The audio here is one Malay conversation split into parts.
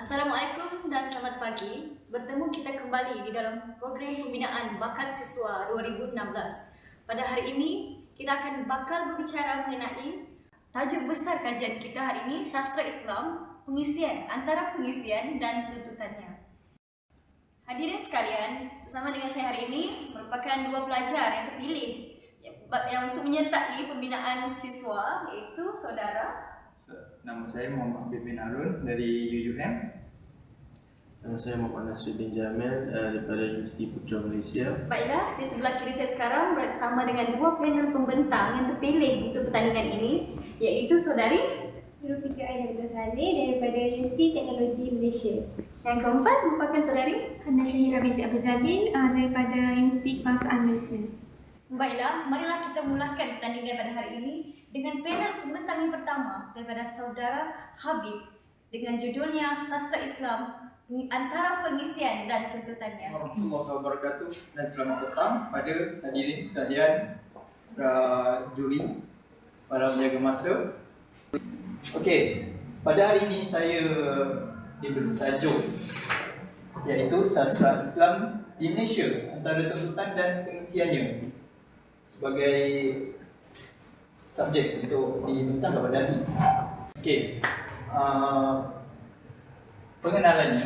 Assalamualaikum dan selamat pagi. Bertemu kita kembali di dalam program pembinaan bakat siswa 2016. Pada hari ini, kita akan bakal berbicara mengenai tajuk besar kajian kita hari ini, Sastra Islam, pengisian, antara pengisian dan tuntutannya. Hadirin sekalian, bersama dengan saya hari ini merupakan dua pelajar yang terpilih yang untuk menyertai pembinaan siswa, iaitu saudara. Nama saya Muhammad Habib bin Harun dari UUM. Nama saya Muhammad Nasruddin Jamil daripada Universiti Putra Malaysia. Baiklah, di sebelah kiri saya sekarang bersama dengan dua panel pembentang yang terpilih untuk pertandingan ini, iaitu saudari Nurul Fikri Aina Binti Saleh daripada Universiti Teknologi Malaysia. Yang keempat merupakan saudari Hana Syahira binti Abdul Jalil daripada Universiti Kebangsaan Malaysia. Baiklah, marilah kita mulakan pertandingan pada hari ini dengan panel pembentang yang pertama daripada saudara Habib dengan judulnya Sastra Islam, antara pengisian dan tuntutannya. Warahmatullahi wabarakatuh dan selamat petang pada hadirin sekalian, para juri, para penjaga masa. Okey, pada hari ini saya diberi tajuk iaitu Sastra Islam di Malaysia, antara tuntutan dan pengisiannya sebagai subjek untuk dibentang kepada hari. Okey, pengenalannya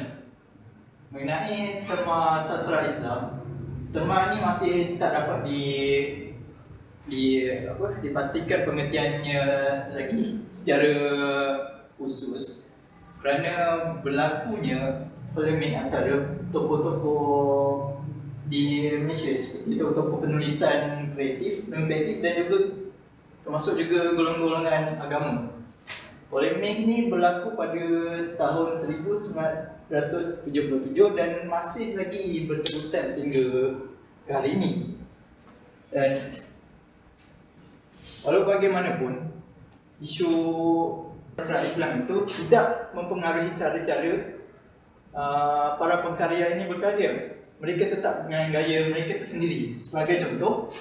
mengenai terma sastra Islam. Terma ini masih tak dapat dipastikan pengertiannya lagi secara khusus kerana berlakunya polemik antara tokoh-tokoh di Malaysia, seperti tokoh-tokoh penulisan kreatif, dan juga termasuk juga golongan-golongan agama. Polemik ni berlaku pada tahun 1977 dan masih lagi berterusan sehingga ke hari ini. Dan walau bagaimanapun, isu sastra Islam itu tidak mempengaruhi cara-cara para pengkarya ini berkarya. Mereka tetap dengan gaya mereka tersendiri. Sebagai contoh,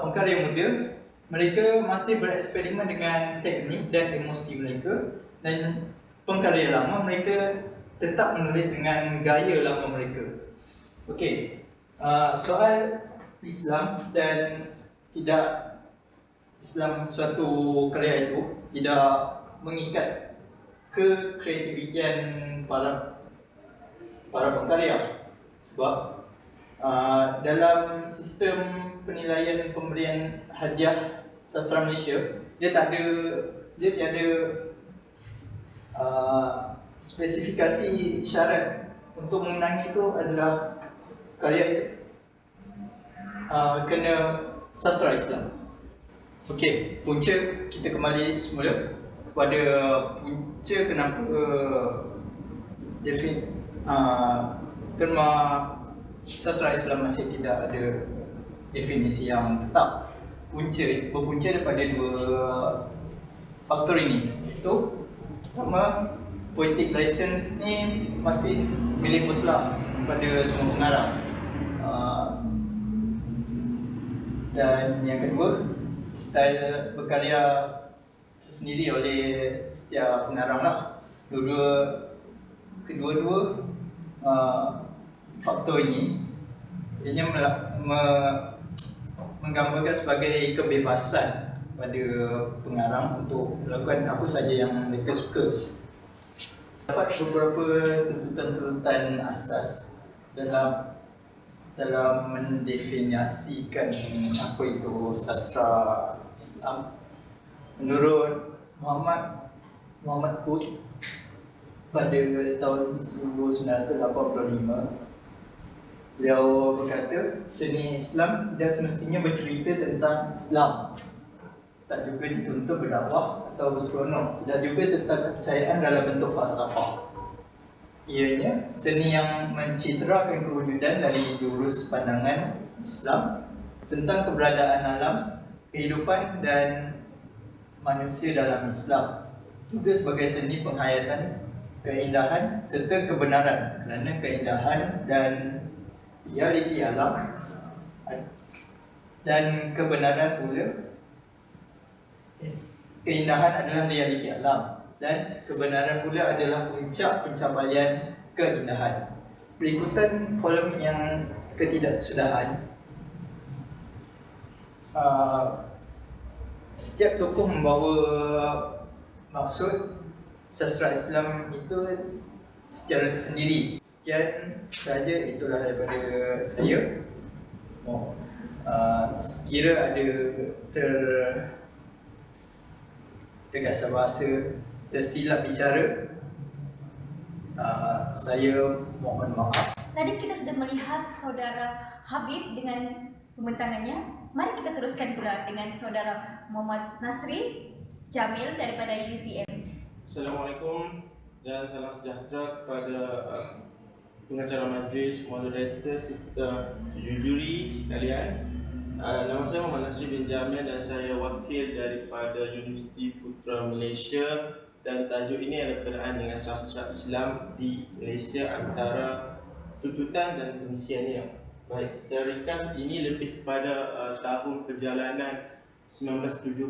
pengkarya muda, mereka masih bereksperimen dengan teknik dan emosi mereka, dan pengkarya lama, mereka tetap menulis dengan gaya lama mereka. Okey, soal Islam dan tidak Islam suatu karya itu tidak mengikat ke kreativitian para pengkarya, sebab dalam sistem penilaian pemberian hadiah sastra Malaysia, dia tiada spesifikasi syarat untuk memenangi itu adalah karya itu kena sastra Islam. Okey, punca kita kembali semula kepada punca kenapa terma sastra Islam masih tidak ada definisi yang tetap. Berpunca daripada dua faktor ini, iaitu pertama, poetic license ni masih milik mutlak pada semua pengarang, dan yang kedua, style berkarya tersendiri oleh setiap pengarang lah. Kedua-dua faktor ini ianya menggambarkan sebagai kebebasan pada pengarang untuk melakukan apa saja yang mereka suka. Dapat beberapa tuntutan asas dalam mendefinisikan apa itu sastra Islam. Menurut Muhammad Put pada tahun 1985, beliau berkata, seni Islam tidak semestinya bercerita tentang Islam, tak juga dituntut berdakwah atau berseronok, tidak juga tentang kepercayaan dalam bentuk falsafah. Ianya seni yang mencitrakan kewujudan dari jurus pandangan Islam tentang keberadaan alam, kehidupan dan manusia dalam Islam, juga sebagai seni penghayatan keindahan serta kebenaran, kerana keindahan dan realiti alam dan kebenaran pula, keindahan adalah realiti alam dan kebenaran pula adalah puncak pencapaian keindahan. Berikutan polemik yang ketidaksudahan. Setiap tokoh membawa maksud sastra Islam itu secara tersendiri. Sekian sahaja, itulah daripada saya. Sekira ada tergasa bahasa, tersilap bicara, saya mohon maaf. Tadi kita sudah melihat saudara Habib dengan pembentangannya. Mari kita teruskan pula dengan saudara Muhammad Nasri Jamil daripada UPM. Assalamualaikum dan salam sejahtera kepada pengacara majlis, moderator serta juri sekalian. Nama saya Muhammad Nasri bin Jamil dan saya wakil daripada Universiti Putra Malaysia, dan tajuk ini adalah berkenaan dengan sastra Islam di Malaysia antara tuntutan dan pengisiannya. Baik, secara ringkas ini lebih kepada tahun perjalanan 1970,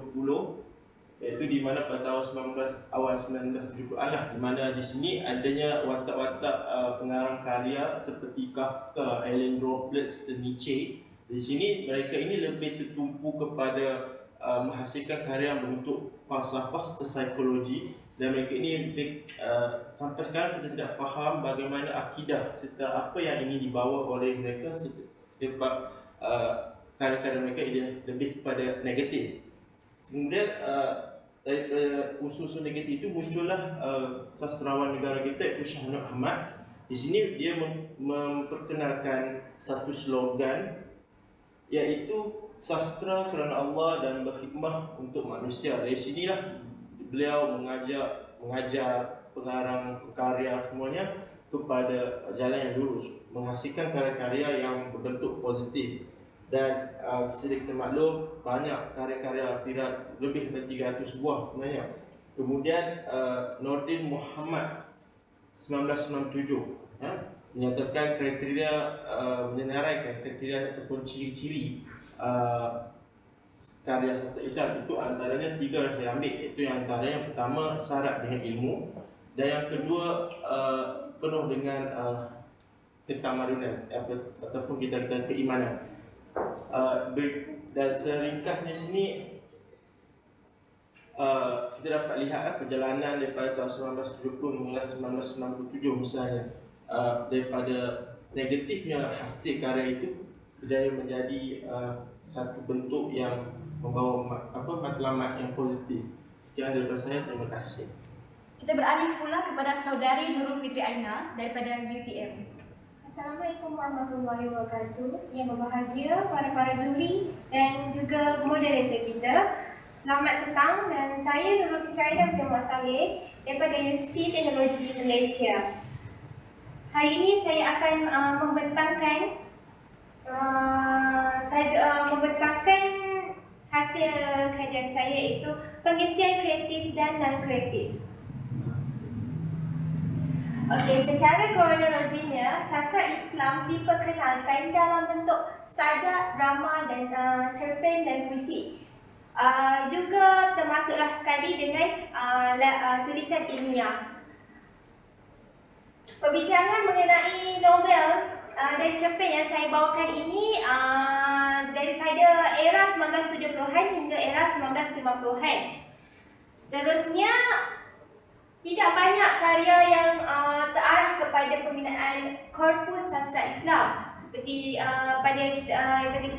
iaitu di mana pada tahun awal 1970-an, di mana di sini adanya watak-watak pengarang karya seperti Kafka, Ellen Robles dan Nietzsche. Di sini mereka ini lebih tertumpu kepada menghasilkan karya yang berbentuk falsafah serta psikologi, dan mereka ini lebih sampai sekarang kita tidak faham bagaimana akidah serta apa yang ingin dibawa oleh mereka, sebab karya-karya mereka ini lebih kepada negatif. Kemudian daripada unsur-unsur negatif itu muncullah sastrawan negara kita iaitu Shah Nur Ahmad. Di sini dia memperkenalkan satu slogan, iaitu sastra kerana Allah dan berkhidmah untuk manusia. Dari sinilah beliau mengajar pengarang karya semuanya kepada jalan yang lurus, menghasilkan karya-karya yang berbentuk positif. Dan sedikit maklum, banyak karya-karya, tidak lebih dari 300 buah sebenarnya. Kemudian Nordin Muhammad 1997 menyatakan kriteria, menyenaraikan kriteria ataupun ciri-ciri karya sastra Islam. Itu antaranya 3 yang saya ambil, iaitu yang antara yang pertama syarat dengan ilmu, dan yang kedua penuh dengan ketamadunan ataupun kita keimanan. Dan seringkasnya sini kita dapat lihat perjalanan daripada tahun 1970 hingga 1997 misalnya. Daripada negatifnya hasil karya itu berjaya menjadi satu bentuk yang membawa matlamat yang positif. Sekian daripada saya, terima kasih. Kita beralih pula kepada saudari Nurul Fitri Aina daripada UTM. Assalamualaikum warahmatullahi wabarakatuh. Yang berbahagia, para juri dan juga moderator kita. Selamat petang, dan saya Nurul Fitri Aina bin Muhammad Saleh daripada Universiti Teknologi Malaysia. Hari ini saya akan membentangkan hasil kajian saya, iaitu pengisian kreatif dan non-kreatif. Okey, secara kronologinya, sastra Islam diperkenalkan dalam bentuk sajak, drama dan cerpen dan puisi. Juga termasuklah sekali dengan tulisan ilmiah. Perbincangan mengenai novel dan cerpen yang saya bawakan ini daripada era 1970-an hingga era 1950-an. Seterusnya, tidak banyak karya yang terarah kepada pembinaan korpus sastra Islam. Seperti pada kita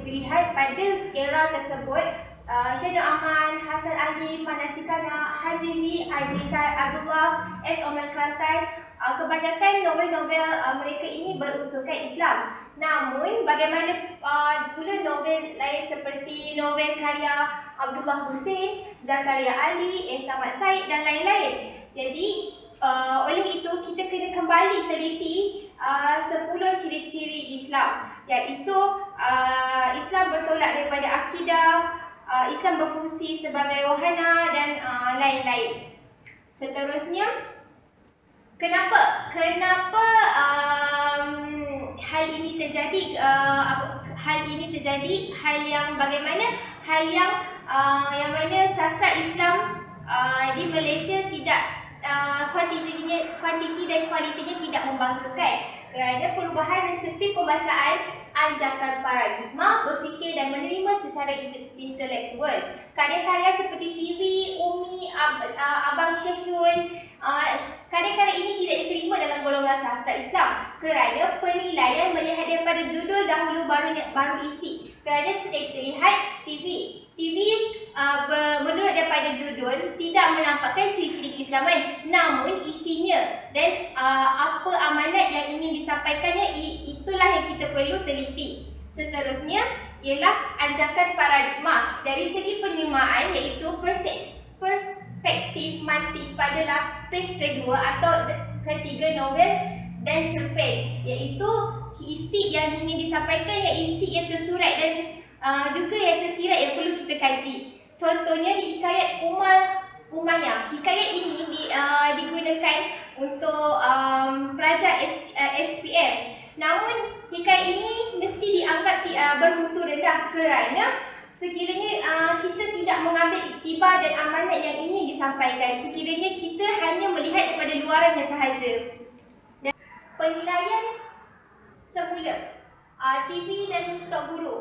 lihat pada era tersebut, Shah Nur Aman, Hasan Ali, Manasikana, Hazizi, Ajisai, Abdullah, S. Omar Kelantan, kebanyakan novel-novel mereka ini berunsurkan Islam. Namun, bagaimana pula novel lain seperti novel karya Abdullah Hussein, Zakaria Ali, S. Ahmad Said dan lain-lain. Jadi, oleh itu kita kena kembali teliti 10 ciri-ciri Islam, iaitu Islam bertolak daripada akidah, Islam berfungsi sebagai wahana dan lain-lain. Seterusnya, kenapa hal ini terjadi? Hal yang bagaimana? Hal yang mana sastra Islam di Malaysia tidak kuantiti dan kualitinya tidak membanggakan kerana perubahan resepi pembacaan anjakan paradigma, berfikir dan menerima secara intelektual. Karya-karya seperti TV, Umi, Abang Syahrul, karya-karya ini tidak diterima dalam golongan sastra Islam kerana penilaian melihat daripada judul dahulu baru isi. Kerana seperti yang kita lihat, TV menurut daripada judul tidak menampakkan ciri-ciri keislaman, namun isinya dan apa amanat yang ingin disampaikannya, itulah yang kita perlu teliti. Seterusnya ialah anjakan paradigma dari segi penerimaan, iaitu perspektif mantik pada lapis kedua atau ketiga novel dan cerpen, iaitu isi yang ingin disampaikan, yang isi yang tersurat dan juga yang tersirat yang perlu kita kaji. Contohnya hikayat Umayyah. Hikayat ini digunakan untuk pelajar SPM. Namun hikayat ini mesti dianggap bermutu rendah kerana sekiranya kita tidak mengambil iktibar dan amanat yang ingin disampaikan, sekiranya kita hanya melihat daripada luarannya sahaja. Dan penilaian semula TV dan Tok Guru.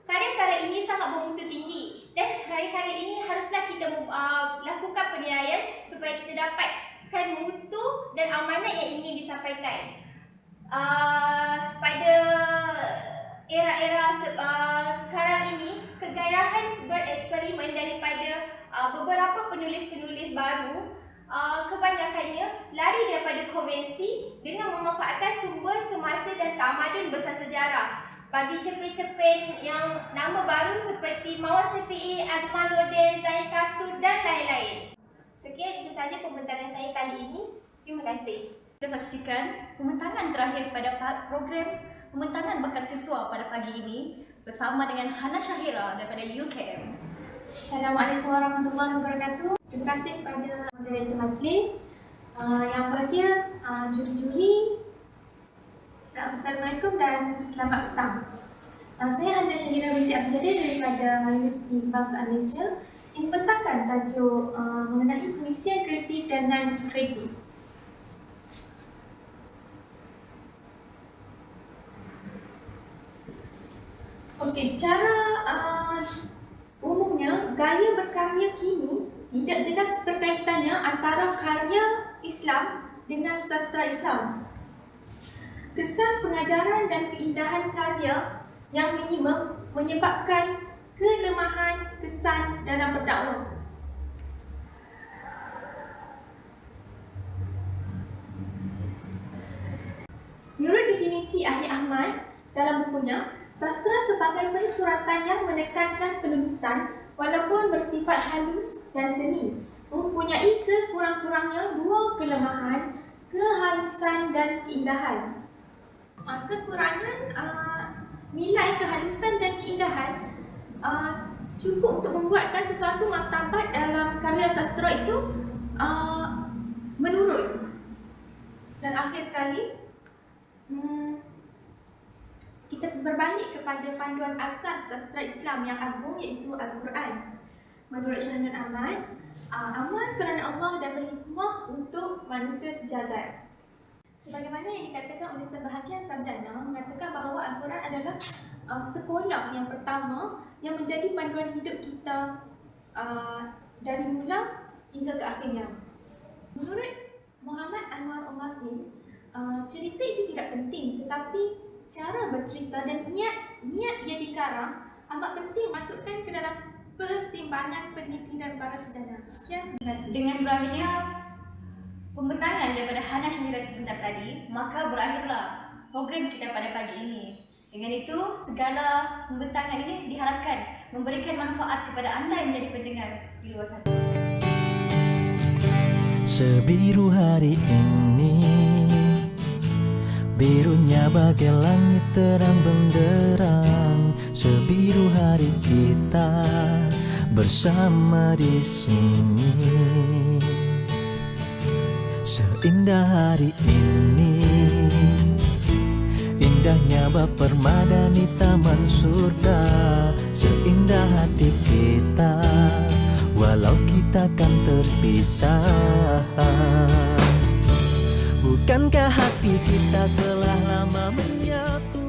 Karya-karya ini sangat bermutu tinggi dan karya-karya ini haruslah kita lakukan penilaian supaya kita dapatkan mutu dan amanat yang ingin disampaikan. Pada era-era sekarang ini, kegairahan bereksperimen daripada beberapa penulis-penulis baru kebanyakannya lari daripada konvensi dengan memanfaatkan sumber semasa dan tamadun besar sejarah. Bagi cerpen-cerpen yang nama baru seperti Mawar Syafi'i, Azmanuddin, Zain Kastur dan lain-lain. Sekian itu sahaja pembentangan saya kali ini. Terima kasih. Kita saksikan pembentangan terakhir pada program pembentangan bakat siswa pada pagi ini bersama dengan Hana Syahira daripada UKM. Assalamualaikum warahmatullahi wabarakatuh. Terima kasih kepada moderator majlis, yang bahagia, juri-juri. Assalamualaikum dan selamat petang. Saya Hana Syahira binti Abjadin daripada Universiti Bahasa Malaysia. Ini membentangkan tajuk mengenai pengisian kreatif dan non-kreatif. Okey, secara umumnya gaya berkarya kini tidak jelas perkaitannya antara karya Islam dengan sastra Islam. Kesan pengajaran dan keindahan karya yang minimum menyebabkan kelemahan kesan dalam berdakwah. Menurut definisi Ahli Ahmad dalam bukunya, sastra sebagai persuratan yang menekankan penulisan walaupun bersifat halus dan seni, mempunyai sekurang-kurangnya dua kelemahan, kehalusan dan keindahan. Kekurangan nilai kehalusan dan keindahan cukup untuk membuatkan sesuatu martabat dalam karya sastra itu menurun. Dan akhir sekali, kita berbalik kepada panduan asas sastra Islam yang agung, iaitu Al-Quran. Menurut Syahnun Ahmad, amal kerana Allah dan berhikmah untuk manusia sejagat. Sebagaimana yang dikatakan oleh sebahagian sarjana, mengatakan bahawa Al-Quran adalah sekolah yang pertama yang menjadi panduan hidup kita dari mula hingga ke akhirnya. Menurut Muhammad Anwar Umardi, cerita itu tidak penting, tetapi cara bercerita dan niat yang dikarang amat penting masukkan ke dalam pertimbangan peneliti dan para sarjana. Sekian, terima kasih. Dengan berakhirnya pembentangan daripada Hana Syahira sebentar tadi, maka berakhirlah program kita pada pagi ini. Dengan itu, segala pembentangan ini diharapkan memberikan manfaat kepada anda yang menjadi pendengar di luar sana. Sebiru hari ini, birunya bagai langit terang benderang. Sebiru hari kita bersama di sini. Seindah hari ini, indahnya bab permadani taman surga. Seindah hati kita walau kita kan terpisah. Bukankah hati kita telah lama menyatu?